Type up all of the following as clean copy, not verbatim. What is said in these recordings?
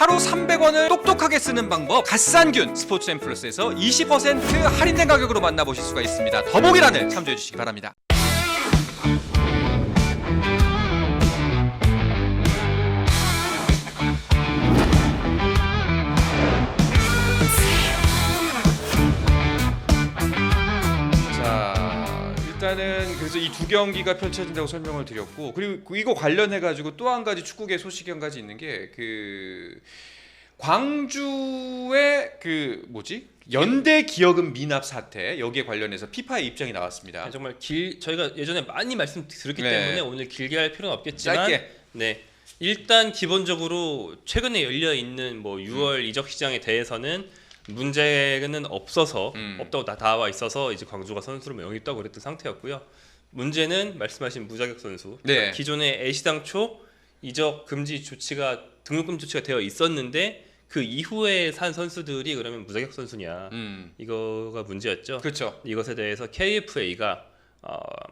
하루 300원을 똑똑하게 쓰는 방법 갓산균 스포츠앤플러스에서 20% 할인된 가격으로 만나보실 수가 있습니다. 더보기란을 참조해 주시기 바랍니다. 일단은 그래서 이 두 경기가 펼쳐진다고 설명을 드렸고, 그리고 이거 관련해 가지고 또 한 가지 축구계 소식이 한 가지 있는 게 그 광주의 그 뭐지 연대 기여금 미납 사태, 여기에 관련해서 피파의 입장이 나왔습니다. 정말 저희가 예전에 많이 말씀드렸기 때문에 오늘 길게 할 필요는 없겠지만 짧게. 네, 일단 기본적으로 최근에 열려 있는 뭐 6월 이적 시장에 대해서는 문제는 없어서 없다고 다 나와 있어서 이제 광주가 선수를 영입했다고 그랬던 상태였고요. 문제는 말씀하신 무자격 선수. 네. 그러니까 기존에 애시당초 이적 금지 조치가 등록 금지 조치가 되어 있었는데 그 이후에 산 선수들이 그러면 무자격 선수냐, 이거가 문제였죠. 그렇죠. 이것에 대해서 KFA가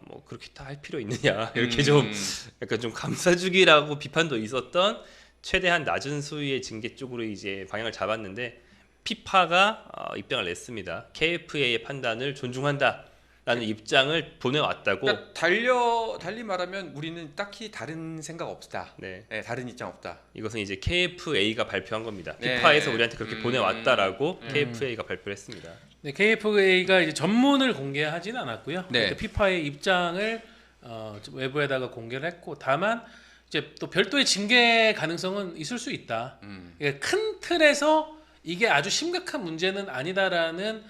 뭐 그렇게 다 할 필요 있느냐, 이렇게 좀 약간 좀 감싸주기라고 비판도 있었던 최대한 낮은 수위의 징계 쪽으로 이제 방향을 잡았는데, 피파가 입장을 냈습니다. KFA의 판단을 존중한다라는 입장을 보내왔다고. 그러니까 달리 말하면 우리는 딱히 다른 생각 없다. 네. 네, 다른 입장 없다. 이것은 이제 KFA가 발표한 겁니다. 네. 피파에서 우리한테 그렇게 보내왔다라고 KFA가 발표를 했습니다. 네, KFA가 이제 전문을 공개하진 않았고요. 네. 그러니까 피파의 입장을 외부에다가 공개를 했고, 다만 이제 또 별도의 징계 가능성은 있을 수 있다. 그러니까 큰 틀에서 이게 아주 심각한 문제는 아니다라는,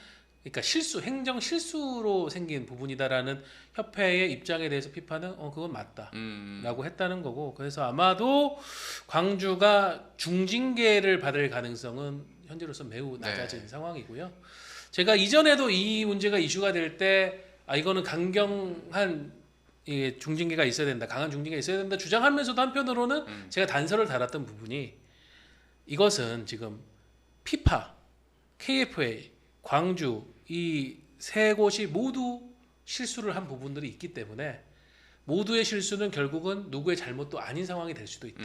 그러니까 행정 실수로 생긴 부분이다라는 협회의 입장에 대해서 피파는 그건 맞다라고 했다는 거고, 그래서 아마도 광주가 중징계를 받을 가능성은 현재로서 매우 낮아진 상황이고요. 제가 이전에도 이 문제가 이슈가 될 때 이거는 강경한 중징계가 있어야 된다, 강한 중징계가 있어야 된다 주장하면서도 한편으로는 제가 단서를 달았던 부분이, 이것은 지금 피파, KFA, 광주 이 세 곳이 모두 실수를 한 부분들이 있기 때문에 모두의 실수는 결국은 누구의 잘못도 아닌 상황이 될 수도 있다.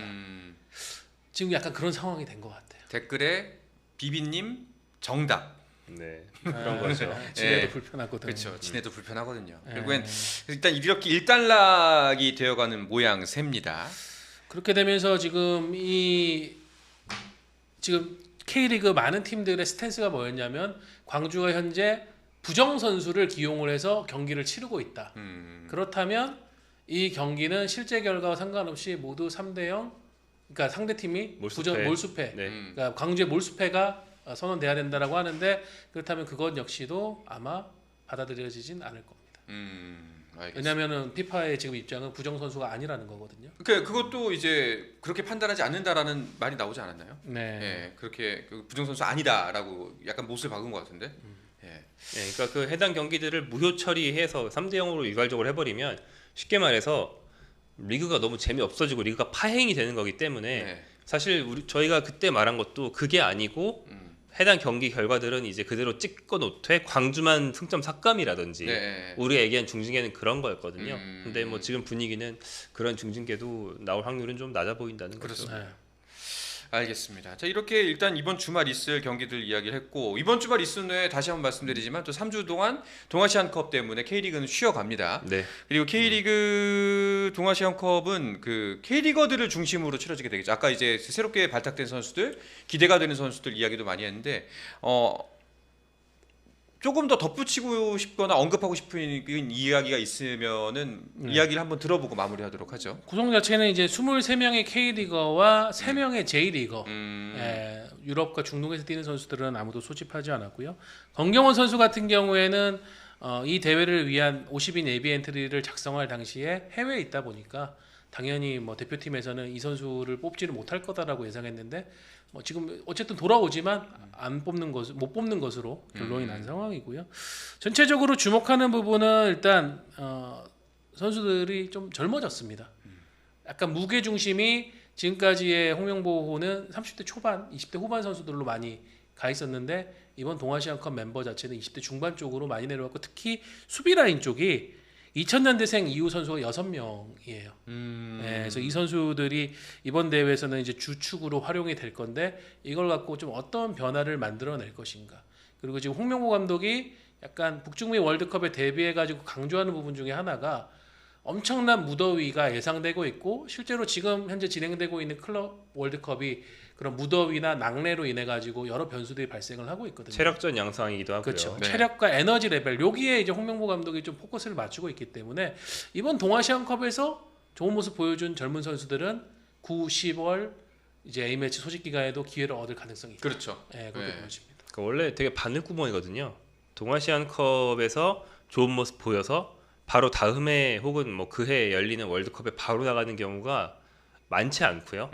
지금 약간 그런 상황이 된 것 같아요. 댓글에 비비님 정답. 네, 그런 거죠. 지내도 네. 불편하거든요. 그렇죠. 지네도 불편하거든요. 네. 결국엔 일단 이렇게 일단락이 되어가는 모양새입니다. 그렇게 되면서 지금 K리그 많은 팀들의 스탠스가 뭐였냐면, 광주가 현재 부정 선수를 기용을 해서 경기를 치르고 있다. 그렇다면 이 경기는 실제 결과와 상관없이 모두 3대0, 그러니까 상대 팀이 몰수패. 네. 그러니까 광주의 몰수패가 선언돼야 된다라고 하는데, 그렇다면 그것 역시도 아마 받아들여지진 않을 겁니다. 알겠습니다. 왜냐하면은 피파의 지금 입장은 부정 선수가 아니라는 거거든요. 그것도 이제 그렇게 판단하지 않는다라는 말이 나오지 않았나요? 네. 예, 그렇게 부정 선수 아니다라고 약간 못을 박은 것 같은데. 예. 네, 그러니까 그 해당 경기들을 무효 처리해서 3대 0으로 일괄적으로 해버리면, 쉽게 말해서 리그가 너무 재미 없어지고 리그가 파행이 되는 거기 때문에 네. 사실 저희가 그때 말한 것도 그게 아니고 해당 경기 결과들은 이제 그대로 찍어 놓되 광주만 승점 삭감이라든지 네. 우리가 얘기한 중징계는 그런 거였거든요. 음. 근데 뭐 지금 분위기는 그런 중징계도 나올 확률은 좀 낮아 보인다는 거죠. 그렇습니다. 네. 알겠습니다. 자, 이렇게 일단 이번 주말 있을 경기들 이야기를 했고, 이번 주말 있은 후에 다시 한번 말씀드리지만 또 3주 동안 동아시안컵 때문에 K리그는 쉬어갑니다. 네. 그리고 K리그 동아시안컵은 그 K리거들을 중심으로 치러지게 되겠죠. 아까 이제 새롭게 발탁된 선수들, 기대가 되는 선수들 이야기도 많이 했는데, 조금 더 덧붙이고 싶거나 언급하고 싶은 이야기가 있으면은 이야기를 한번 들어보고 마무리하도록 하죠. 구성 자체는 이제 23명의 K리거와 3명의 J리거. 유럽과 중동에서 뛰는 선수들은 아무도 소집하지 않았고요. 권경원 선수 같은 경우에는 이 대회를 위한 50인 예비 엔트리를 작성할 당시에 해외에 있다 보니까 당연히 뭐 대표팀에서는 이 선수를 뽑지를 못할 거다라고 예상했는데, 뭐 지금 어쨌든 돌아오지만 못 뽑는 것으로 결론이 난 상황이고요. 전체적으로 주목하는 부분은 일단 선수들이 좀 젊어졌습니다. 약간 무게 중심이 지금까지의 홍명보호는 30대 초반, 20대 후반 선수들로 많이 가 있었는데, 이번 동아시안컵 멤버 자체는 20대 중반 쪽으로 많이 내려왔고, 특히 수비 라인 쪽이 2000년대생 이후 선수가 6명이에요. 네, 그래서 이 선수들이 이번 대회에서는 이제 주축으로 활용이 될 건데 이걸 갖고 좀 어떤 변화를 만들어낼 것인가. 그리고 지금 홍명보 감독이 약간 북중미 월드컵에 대비해가지고 강조하는 부분 중에 하나가 엄청난 무더위가 예상되고 있고 실제로 지금 현재 진행되고 있는 클럽 월드컵이 그런 무더위나 낙뢰로 인해 가지고 여러 변수들이 발생을 하고 있거든요. 체력전 양상이기도 하고요. 그렇죠. 네. 체력과 에너지 레벨 여기에 이제 홍명보 감독이 좀 포커스를 맞추고 있기 때문에 이번 동아시안컵에서 좋은 모습 보여준 젊은 선수들은 9, 10월 이제 A매치 소집 기간에도 기회를 얻을 가능성이 있다. 그렇죠. 네, 그렇게 네. 보여집니다. 그러니까 원래 되게 바늘구멍이거든요. 동아시안컵에서 좋은 모습 보여서 바로 다음해 혹은 뭐 그해 열리는 월드컵에 바로 나가는 경우가 많지 않고요.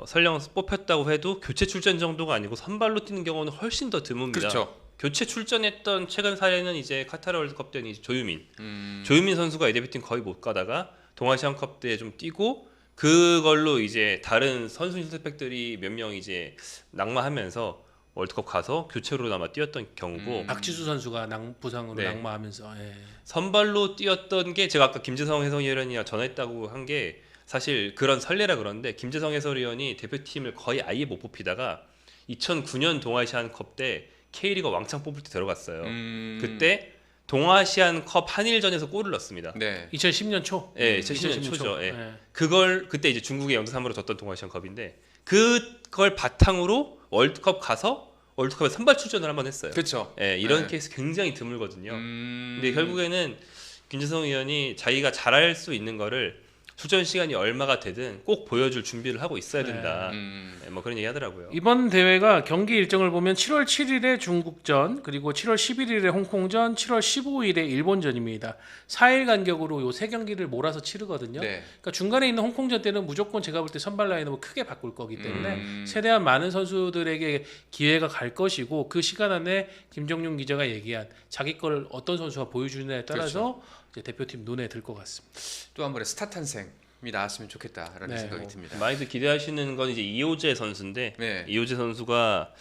설령 뽑혔다고 해도 교체 출전 정도가 아니고 선발로 뛰는 경우는 훨씬 더 드뭅니다. 그렇죠. 교체 출전했던 최근 사례는 이제 카타르 월드컵 때는 이제 조유민 선수가 A대표팀 거의 못 가다가 동아시안컵 때 좀 뛰고 그걸로 이제 다른 선수 선택백들이 몇 명 이제 낙마하면서 월드컵 가서 교체로나마 뛰었던 경우고 박지수 선수가 부상으로 네. 낙마하면서 선발로 뛰었던 게 제가 아까 김재성 해설위원이 전했다고 한 게 사실 그런 설레라 그러는데 김재성 해설위원이 대표팀을 거의 아예 못 뽑히다가 2009년 동아시안컵 때 K리그 왕창 뽑을 때 들어갔어요. 그때 동아시안컵 한일전에서 골을 넣었습니다. 네. 2010년 초. 네, 2010년 초죠. 예. 네. 그걸 그때 이제 중국에 0-3으로 졌던 동아시안컵인데 그걸 바탕으로 월드컵 가서 월드컵에 선발 출전을 한번 했어요. 그렇죠. 예, 이런 네. 케이스 굉장히 드물거든요. 근데 결국에는 김재성 의원이 자기가 잘할 수 있는 거를 출전 시간이 얼마가 되든 꼭 보여줄 준비를 하고 있어야 된다. 예, 뭐 그런 얘기 하더라고요. 이번 대회가 경기 일정을 보면 7월 7일에 중국전, 그리고 7월 11일에 홍콩전, 7월 15일에 일본전입니다. 4일 간격으로 요 세 경기를 몰아서 치르거든요. 네. 그러니까 중간에 있는 홍콩전 때는 무조건 제가 볼 때 선발 라인업을 크게 바꿀 거기 때문에 최대한 많은 선수들에게 기회가 갈 것이고 그 시간 안에 김정용 기자가 얘기한 자기 걸 어떤 선수가 보여주느냐에 따라서 이제 대표팀 눈에 들 것 같습니다. 또 한 번의 스타 탄생이 나왔으면 좋겠다라는 네. 생각이 듭니다. 많이들 기대하시는 건 이제 이호재 선수인데 네. 이호재 선수가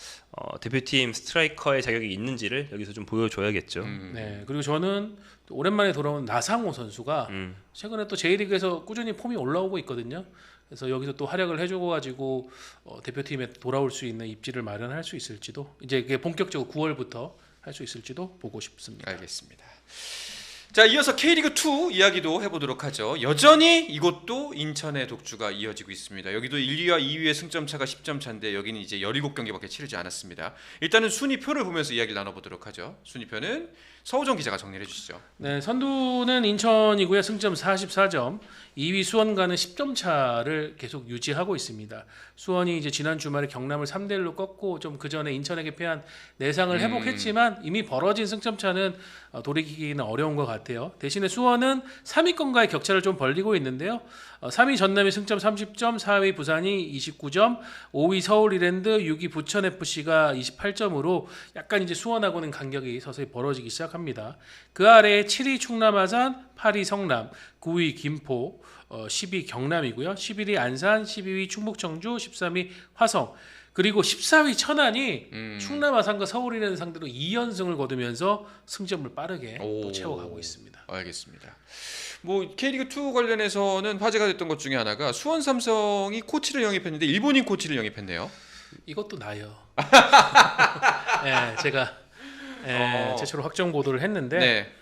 대표팀 스트라이커의 자격이 있는지를 여기서 좀 보여줘야겠죠. 네, 그리고 저는 또 오랜만에 돌아온 나상호 선수가 최근에 또 J리그에서 꾸준히 폼이 올라오고 있거든요. 그래서 여기서 또 활약을 해주고 가지고 대표팀에 돌아올 수 있는 입지를 마련할 수 있을지도 이제 그게 본격적으로 9월부터 할 수 있을지도 보고 싶습니다. 알겠습니다. 자, 이어서 K리그2 이야기도 해보도록 하죠. 여전히 이곳도 인천의 독주가 이어지고 있습니다. 여기도 1위와 2위의 승점 차가 10점 차인데 여기는 이제 17경기밖에 치르지 않았습니다. 일단은 순위표를 보면서 이야기를 나눠보도록 하죠. 순위표는 서우정 기자가 정리해 주시죠. 네, 선두는 인천이고요. 승점 44점. 2위 수원과는 10점 차를 계속 유지하고 있습니다. 수원이 이제 지난 주말에 경남을 3대1로 꺾고 좀 그 전에 인천에게 패한 내상을 회복했지만 이미 벌어진 승점 차는 돌이키기는 어려운 것 같아요. 대신에 수원은 3위권과의 격차를 좀 벌리고 있는데요. 3위 전남이 승점 30점, 4위 부산이 29점, 5위 서울 이랜드, 6위 부천 FC가 28점으로 약간 이제 수원하고는 간격이 서서히 벌어지기 시작합니다. 그 아래에 7위 충남 아산, 8위 성남, 9위 김포, 10위 경남이고요. 11위 안산, 12위 충북 청주, 13위 화성. 그리고 14위 천안이 충남 아산과 서울 이랜드 상대로 2연승을 거두면서 승점을 빠르게 또 채워가고 있습니다. 알겠습니다. 뭐 K리그2 관련해서는 화제가 됐던 것 중에 하나가 수원 삼성이 코치를 영입했는데 일본인 코치를 영입했네요. 이것도 나요. 네, 제가 최초로 확정 보도를 했는데 네.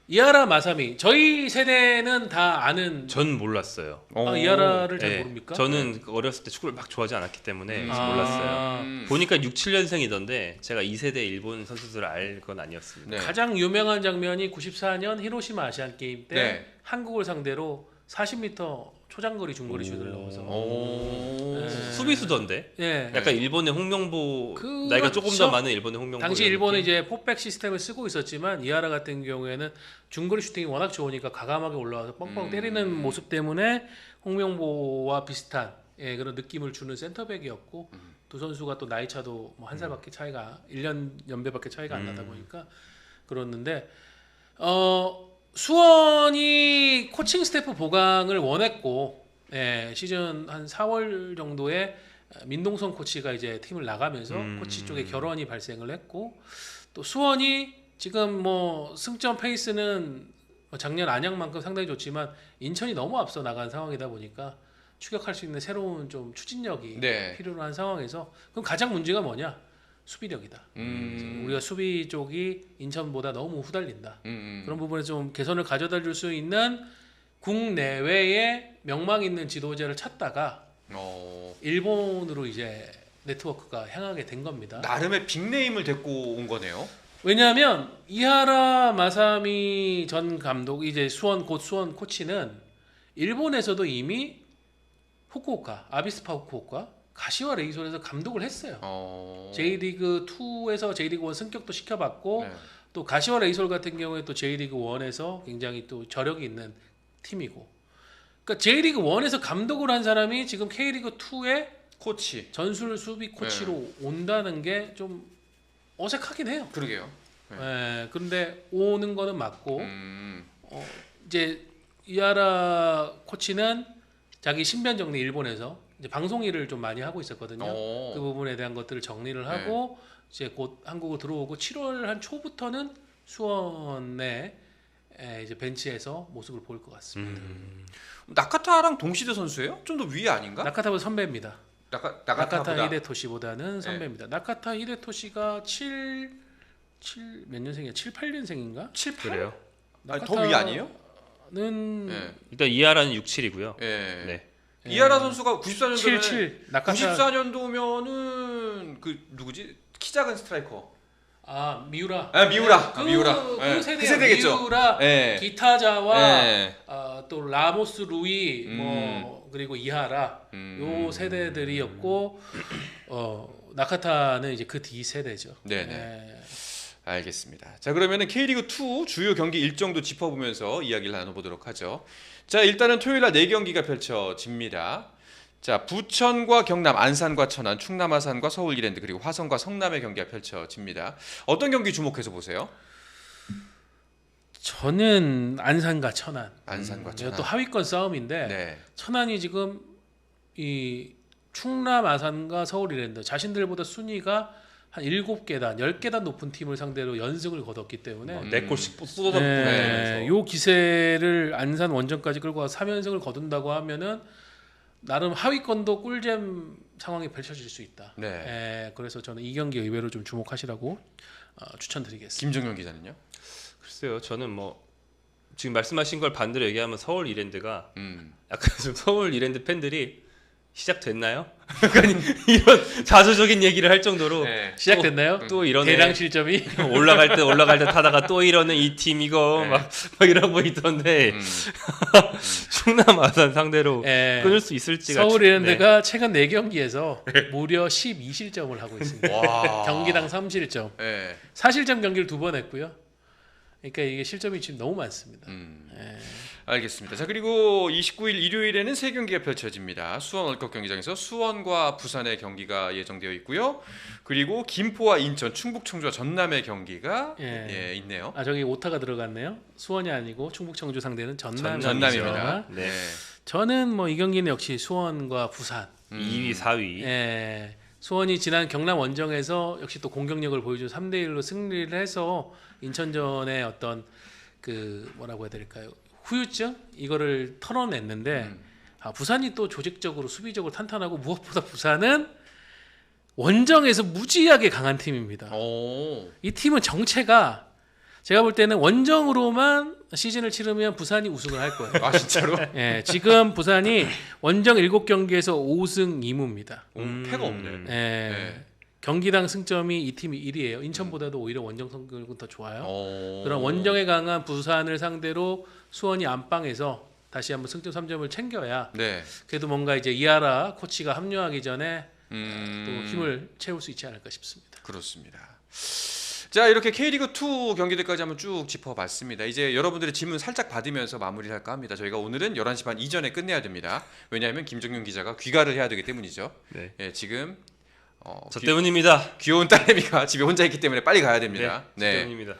이하라 마사미 저희 세대는 다 아는 전 몰랐어요. 이하라를 잘 네, 모릅니까? 저는 어렸을 때 축구를 막 좋아하지 않았기 때문에 몰랐어요. 보니까 6, 7년생이던데 제가 2세대 일본 선수들을 알 건 아니었습니다. 네. 가장 유명한 장면이 94년 히로시마 아시안 게임 때 네. 한국을 상대로 40m 초장거리 중거리 슛을 넣어서 오. 수비수던데. 예. 약간 일본의 홍명보 그렇죠. 나이가 조금 더 많은 일본의 홍명보. 당시 일본은 이제 포백 시스템을 쓰고 있었지만 이하라 같은 경우에는 중거리 슈팅이 워낙 좋으니까 과감하게 올라와서 뻥뻥 때리는 모습 때문에 홍명보와 비슷한 그런 느낌을 주는 센터백이었고 두 선수가 또 나이 차도 뭐 한 살밖에 차이가 1년 연배밖에 차이가 안 나다 보니까 그렇는데 수원이 코칭 스태프 보강을 원했고 시즌 한 4월 정도에 민동선 코치가 이제 팀을 나가면서 코치 쪽에 결원이 발생을 했고 또 수원이 지금 뭐 승점 페이스는 작년 안양만큼 상당히 좋지만 인천이 너무 앞서 나간 상황이다 보니까 추격할 수 있는 새로운 좀 추진력이 네. 필요로 한 상황에서 그럼 가장 문제가 뭐냐? 수비력이다. 우리가 수비 쪽이 인천보다 너무 후달린다. 그런 부분에 좀 개선을 가져다 줄 수 있는 국내외에 명망 있는 지도자를 찾다가 일본으로 이제 네트워크가 향하게 된 겁니다. 나름의 빅네임을 데리고 온 거네요. 왜냐하면 이하라 마사미 전 감독 이제 곧 수원 코치는 일본에서도 이미 후쿠오카 아비스파 후쿠오카 가시와 레이솔에서 감독을 했어요. J리그 2에서 J리그 1 승격도 시켜봤고 네. 또 가시와 레이솔 같은 경우에 또 J리그 1에서 굉장히 또 저력이 있는 팀이고, 그러니까 J리그 1에서 감독을 한 사람이 지금 K리그 2의 코치. 전술 수비 코치로 온다는 게 좀 어색하긴 해요. 그러게요. 예, 그런데 오는 거는 맞고 음. 이제 이하라 코치는 자기 신변 정리 일본에서 이제 방송 일을 좀 많이 하고 있었거든요. 그 부분에 대한 것들을 정리를 하고 이제 곧 한국으로 들어오고 7월 한 초부터는 수원에 이제 벤치에서 모습을 보일 것 같습니다. 나카타랑 동시대 선수예요? 좀 더 위에 아닌가? 나카타보다 선배입니다. 나카타 나카타보다. 히데토시보다는 선배입니다. 나카타 히데토시가 7 몇 년생이야? 7, 8년생인가? 7, 8? 그래요. 아니, 더 위 아니에요? 는 네. 일단 이하라는 67이고요. 예. 네. 이하라 선수가 94년도면 77 나카타 94년도면은 그 누구지? 키 작은 스트라이커. 아 미우라. 아, 미우라. 그, 미우라. 그 예. 세대 그 세대겠죠. 미우라, 예. 기타자와 예. 또 라모스 루이 뭐 그리고 이하라 요 세대들이었고 나카타는 이제 그 뒤 세대죠. 네네. 예. 알겠습니다. 자, 그러면은 K리그 2 주요 경기 일정도 짚어보면서 이야기를 나눠보도록 하죠. 자, 일단은 토요일 날 4경기가 펼쳐집니다. 자, 부천과 경남, 안산과 천안, 충남 아산과 서울 이랜드, 그리고 화성과 성남의 경기가 펼쳐집니다. 어떤 경기 주목해서 보세요? 저는 안산과 천안. 안산과 천안. 또 하위권 싸움인데 네. 천안이 지금 이 충남 아산과 서울 이랜드 자신들보다 순위가 한 7계단, 10계단 높은 팀을 상대로 연승을 거뒀기 때문에 4골씩 쏟아붓고 네, 요 기세를 안산 원정까지 끌고 와서 3연승을 거둔다고 하면은 나름 하위권도 꿀잼 상황이 펼쳐질 수 있다. 네. 예, 그래서 저는 이 경기 의외로 좀 주목하시라고 추천드리겠습니다. 김정현 기자는요? 글쎄요. 저는 뭐 지금 말씀하신 걸 반대로 얘기하면 서울 이랜드가 음. 약간 좀 서울 이랜드 팬들이 시작됐나요? 약간 이런 자조적인 얘기를 할 정도로 네. 시작됐나요? 또 이러네. 대량 실점이 올라갈 때 타다가 또 이러는 이 팀 이거 네. 막 이러고 있던데 충남 아산 상대로 예, 끊을 수 있을지가 서울 이랜드가 최근 4경기에서 무려 12실점을 하고 있습니다. 와. 경기당 3실점. 네. 4실점 경기를 2번 했고요. 그러니까 이게 실점이 지금 너무 많습니다. 예. 알겠습니다. 자, 그리고 29일 일요일에는 3경기가 펼쳐집니다. 수원 월컵 경기장에서 수원과 부산의 경기가 예정되어 있고요. 그리고 김포와 인천, 충북, 청주와 전남의 경기가 예. 있네요. 아 저기 오타가 들어갔네요. 수원이 아니고 충북 청주 상대는 전남입니다. 전남이죠. 네. 저는 뭐 이 경기는 역시 수원과 부산. 2위, 4위. 예. 수원이 지난 경남 원정에서 역시 또 공격력을 보여줘 3대 1로 승리를 해서 인천전의 어떤 그 뭐라고 해야 될까요? 후유증 이거를 털어냈는데 부산이 또 조직적으로 수비적으로 탄탄하고 무엇보다 부산은 원정에서 무지하게 강한 팀입니다. 오. 이 팀은 정체가 제가 볼 때는 원정으로만 시즌을 치르면 부산이 우승을 할 거예요. 아, 진짜로? 예, 지금 부산이 원정 7경기에서 5승 2무입니다. 패가 없네. 예, 네. 경기당 승점이 이 팀이 1위예요. 인천보다도 오히려 원정 성적은 더 좋아요. 오. 그런 원정에 강한 부산을 상대로 수원이 안방에서 다시 한번 승점 3점을 챙겨야 네. 그래도 뭔가 이제 이하라 코치가 합류하기 전에 또 음. 힘을 채울 수 있지 않을까 싶습니다. 그렇습니다. 자, 이렇게 K리그 2 경기들까지 한번 쭉 짚어봤습니다. 이제 여러분들의 질문 살짝 받으면서 마무리를 할까 합니다. 저희가 오늘은 11시 반 이전에 끝내야 됩니다. 왜냐하면 김정윤 기자가 귀가를 해야 되기 때문이죠. 네. 예, 지금 저 때문입니다. 귀여운 딸내미가 집에 혼자 있기 때문에 빨리 가야 됩니다. 저 때문입니다.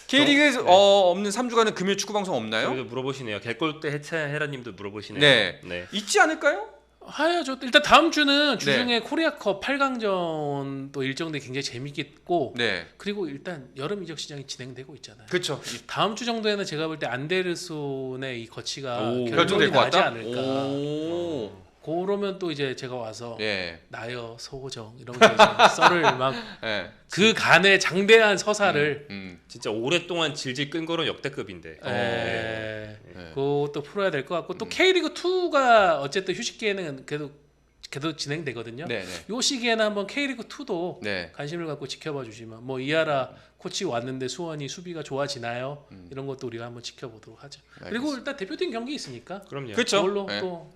K리그에서 네. 없는 3주간은 금요일 축구 방송 없나요? 저희도 물어보시네요. 개골 때 해체해라님도 물어보시네요. 네. 네. 있지 않을까요? 하야죠. 일단 다음 주는 주중에 코리아컵 8강전 또 일정들이 굉장히 재밌겠고 네. 그리고 일단 여름 이적 시장이 진행되고 있잖아요. 그렇죠. 다음 주 정도에는 제가 볼 때 안데르손의 이 거치가 결정될 결정이 것 나지 같다. 않을까. 오. 그러면 또 이제 제가 와서 예. 나여 소호정 이러면서 이제 썰을 막 예. 그 간의 장대한 서사를 진짜 오랫동안 질질 끈 거는 역대급인데. 예. 네. 그것도 풀어야 될 것 같고 또 K리그 2가 어쨌든 휴식기에는 계속 진행되거든요. 네, 네. 요 시기에는 한번 K리그 2도 네. 관심을 갖고 지켜봐 주시면 뭐 이하라 코치 왔는데 수원이 수비가 좋아지나요? 이런 것도 우리가 한번 지켜보도록 하죠. 그리고 일단 대표팀 경기 있으니까 그럼요. 그렇죠. 그걸로 네. 또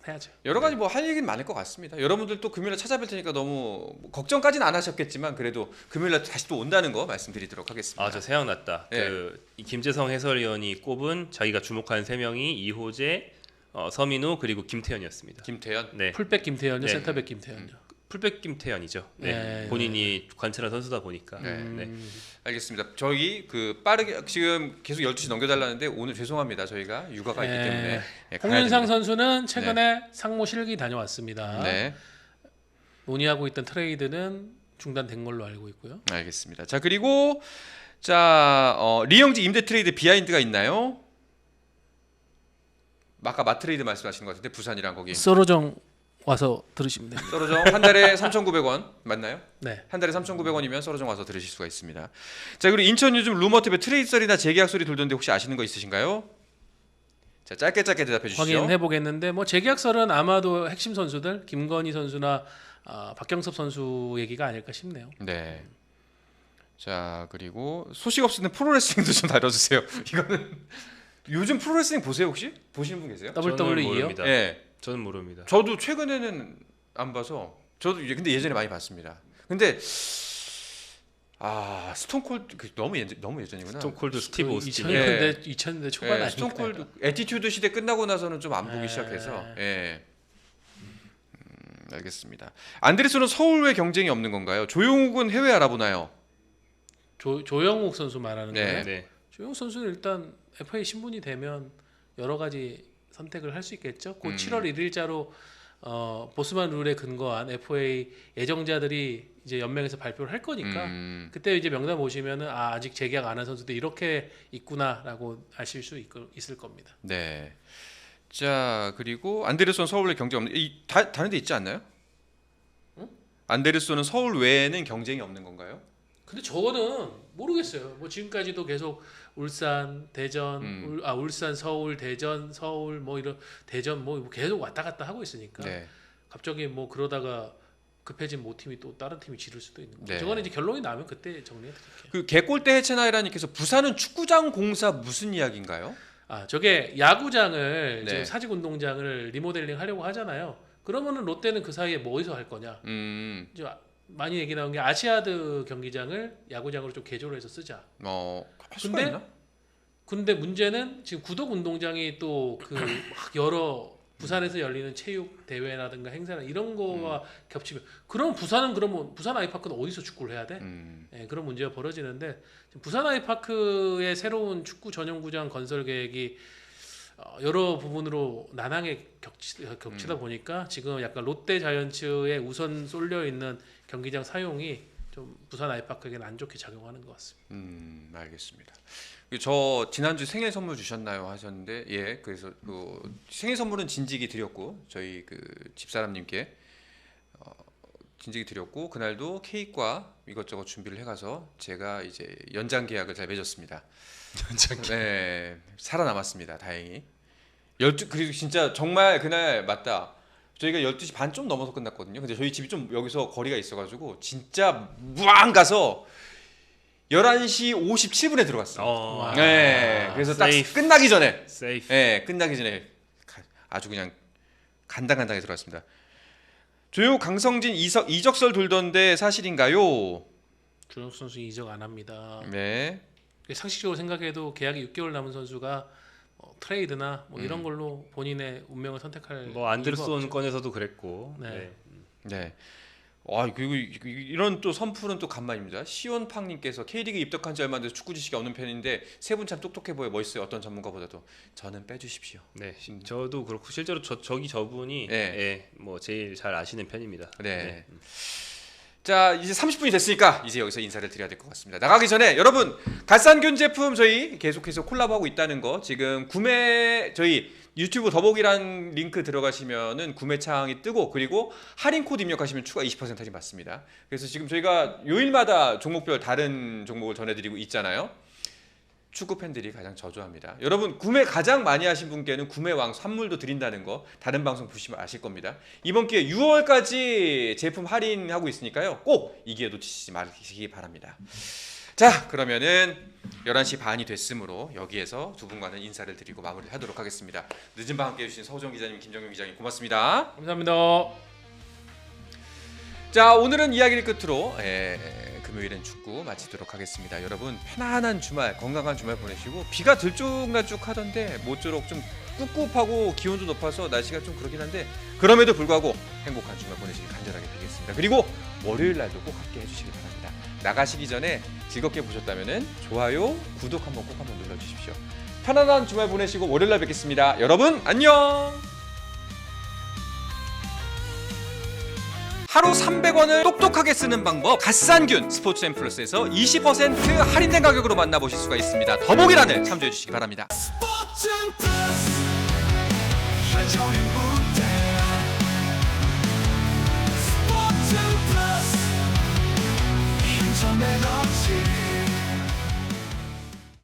해야죠. 여러 가지 뭐 할 얘기는 많을 것 같습니다. 여러분들 또 금요일에 찾아뵐 테니까 너무 뭐 걱정까지는 안 하셨겠지만 그래도 금요일에 다시 또 온다는 거 말씀드리도록 하겠습니다. 아, 저 생각났다. 네. 이 김재성 해설위원이 꼽은 자기가 주목한 3명이 이호재, 서민우 그리고 김태현이었습니다. 김태현. 네. 풀백 김태현요, 네. 센터백 김태현요. 풀백 김태현이죠. 네. 네. 본인이 관찰한 선수다 보니까. 네. 네. 알겠습니다. 저희 그 빠르게 지금 계속 12시 넘겨달라는데 오늘 죄송합니다. 저희가 육아가 있기 때문에 예, 가야 홍윤상 됩니다. 선수는 최근에 상무 실기 다녀왔습니다. 네. 논의하고 있던 트레이드는 중단된 걸로 알고 있고요. 알겠습니다. 자 그리고 자 리영지 임대 트레이드 비하인드가 있나요? 아까 마트레이드 말씀하시는 것 같은데 부산이랑 거기 서로정 와서 들으시면 됩니다. 서로정 한 달에 3,900원 맞나요? 네. 한 달에 3,900원이면 서로정 와서 들으실 수가 있습니다. 자 그리고 인천 요즘 루머탭에 트레이드 썰이나 재계약 소리 돌던데 혹시 아시는 거 있으신가요? 자 짧게 대답해 주시죠. 확인해 보겠는데 뭐 재계약설은 아마도 핵심 선수들 김건희 선수나 박경섭 선수 얘기가 아닐까 싶네요. 네. 자 그리고 소식 없을 때 프로레슬링도 좀 다뤄주세요. 이거는 요즘 프로레슬링 보세요 혹시? 보시는 분 계세요? 저는 WWE요? 모릅니다. 예. 저는 모릅니다. 저도 최근에는 안 봐서 저도 이제 근데 예전에 많이 봤습니다. 근데 스톤콜드 너무 예전이구나. 스톤콜드 스티브 오스틴. 2000년대 초반 아닌가요? 스톤콜드 에티튜드 시대 끝나고 나서는 좀 안 보기 네. 시작해서 예. 알겠습니다. 안드레스는 서울외 경쟁이 없는 건가요? 조용욱은 해외 알아보나요? 조영욱 선수 말하는 네. 거예요? 네. 조영욱 선수는 일단 FA 신분이 되면 여러 가지 선택을 할 수 있겠죠. 곧 7월 1일자로 보스만 룰에 근거한 FA 예정자들이 이제 연맹에서 발표를 할 거니까 그때 이제 명단 보시면은 아직 재계약 안 한 선수들 이렇게 있구나라고 아실 수 있을 겁니다. 네. 자 그리고 안데르손 서울외 경쟁 없는 다른 데 있지 않나요? 응? 안데르손은 서울 외에는 경쟁이 없는 건가요? 근데 저거는 모르겠어요. 뭐 지금까지도 계속 울산, 대전, 울산, 서울, 대전, 서울 뭐 이런 대전 뭐 계속 왔다 갔다 하고 있으니까 네. 갑자기 뭐 그러다가 급해진 모 팀이 또 다른 팀이 지를 수도 있는 거죠. 네. 저거는 이제 결론이 나면 그때 정리해 드릴게요. 그 개골대 해체나이라님께서 부산은 축구장 공사 무슨 이야기인가요? 저게 야구장을 네. 지금 사직운동장을 리모델링 하려고 하잖아요. 그러면은 롯데는 그 사이에 뭐 어디서 할 거냐? 이제 많이 얘기 나온 게 아시아드 경기장을 야구장으로 좀 개조를 해서 쓰자. 할 수가 있나? 근데 문제는 지금 구덕 운동장이 또 그 여러 부산에서 열리는 체육 대회라든가 행사나 이런 거와 겹치면 그럼 부산 아이파크는 어디서 축구를 해야 돼? 예, 그런 문제가 벌어지는데 지금 부산 아이파크의 새로운 축구 전용구장 건설 계획이 여러 부분으로 난항에 겹치다 보니까 지금 약간 롯데 자이언츠에 우선 쏠려 있는 경기장 사용이 좀 부산 아이파크에게는 안 좋게 작용하는 것 같습니다. 알겠습니다. 저 지난주 생일 선물 주셨나요 하셨는데 예 그래서 그 생일 선물은 진직이 드렸고 저희 그 집사람님께 진직이 드렸고 그날도 케이크와 이것저것 준비를 해가서 제가 이제 연장 계약을 잘 맺었습니다. 연장 계약. 네 살아남았습니다 다행히. 그리고 진짜 정말 그날 맞다. 저희가 12시 반 좀 넘어서 끝났거든요. 근데 저희 집이 좀 여기서 거리가 있어가지고 진짜 무한 가서 11시 57분에 들어갔어요. 네, 그래서 딱 끝나기 전에, 세이프. 네, 끝나기 전에 아주 그냥 간당간당하게 들어갔습니다. 조용 강성진 이적설 돌던데 사실인가요? 조영욱 선수 이적 안 합니다. 네, 상식적으로 생각해도 계약이 6개월 남은 선수가 트레이드나 뭐 이런 걸로 본인의 운명을 선택할 뭐 안데르손 건에서도 그랬고. 네. 네. 그리고 이런 또 선풀은 또 간만입니다. 시온팡님께서 K리그 입덕한 지 얼마 안 돼서 축구 지식이 없는 편인데 세 분 참 똑똑해 보여 멋있어요. 어떤 전문가보다도. 저는 빼주십시오. 네, 저도 그렇고 실제로 저분이 네. 예, 뭐 제일 잘 아시는 편입니다. 네. 자, 이제 30분이 됐으니까 이제 여기서 인사를 드려야 될 것 같습니다. 나가기 전에 여러분 갓산균 제품 저희 계속해서 콜라보하고 있다는 거 지금 구매 저희 유튜브 더보기란 링크 들어가시면은 구매 창이 뜨고 그리고 할인 코드 입력하시면 추가 20% 할인 받습니다. 그래서 지금 저희가 요일마다 종목별 다른 종목을 전해드리고 있잖아요. 축구 팬들이 가장 저조합니다. 여러분 구매 가장 많이 하신 분께는 구매왕 선물도 드린다는 거 다른 방송 보시면 아실 겁니다. 이번 기회에 6월까지 제품 할인하고 있으니까요. 꼭 이 기회 놓치지 마시기 바랍니다. 자, 그러면은 11시 반이 됐으므로 여기에서 두 분과는 인사를 드리고 마무리하도록 하겠습니다. 늦은 밤 함께 해주신 서우정 기자님, 김정용 기자님 고맙습니다. 감사합니다. 자, 오늘은 이야기를 끝으로 금요일엔 축구 마치도록 하겠습니다. 여러분 편안한 주말, 건강한 주말 보내시고 비가 들쭉날쭉 하던데 모쪼록 좀 꿉꿉하고 기온도 높아서 날씨가 좀 그러긴 한데 그럼에도 불구하고 행복한 주말 보내시길 간절하게 빌겠습니다. 그리고 월요일 날도 꼭 함께 해주시기 바랍니다. 나가시기 전에 즐겁게 보셨다면은 좋아요, 구독 꼭 한번 눌러주십시오. 편안한 주말 보내시고 월요일 날 뵙겠습니다. 여러분 안녕. 하루 300원을 똑똑하게 쓰는 방법 갓산균 스포츠앤플러스에서 20% 할인된 가격으로 만나보실 수가 있습니다. 더보기란을 참조해 주시기 바랍니다. 스포츠 플러스 한정의 문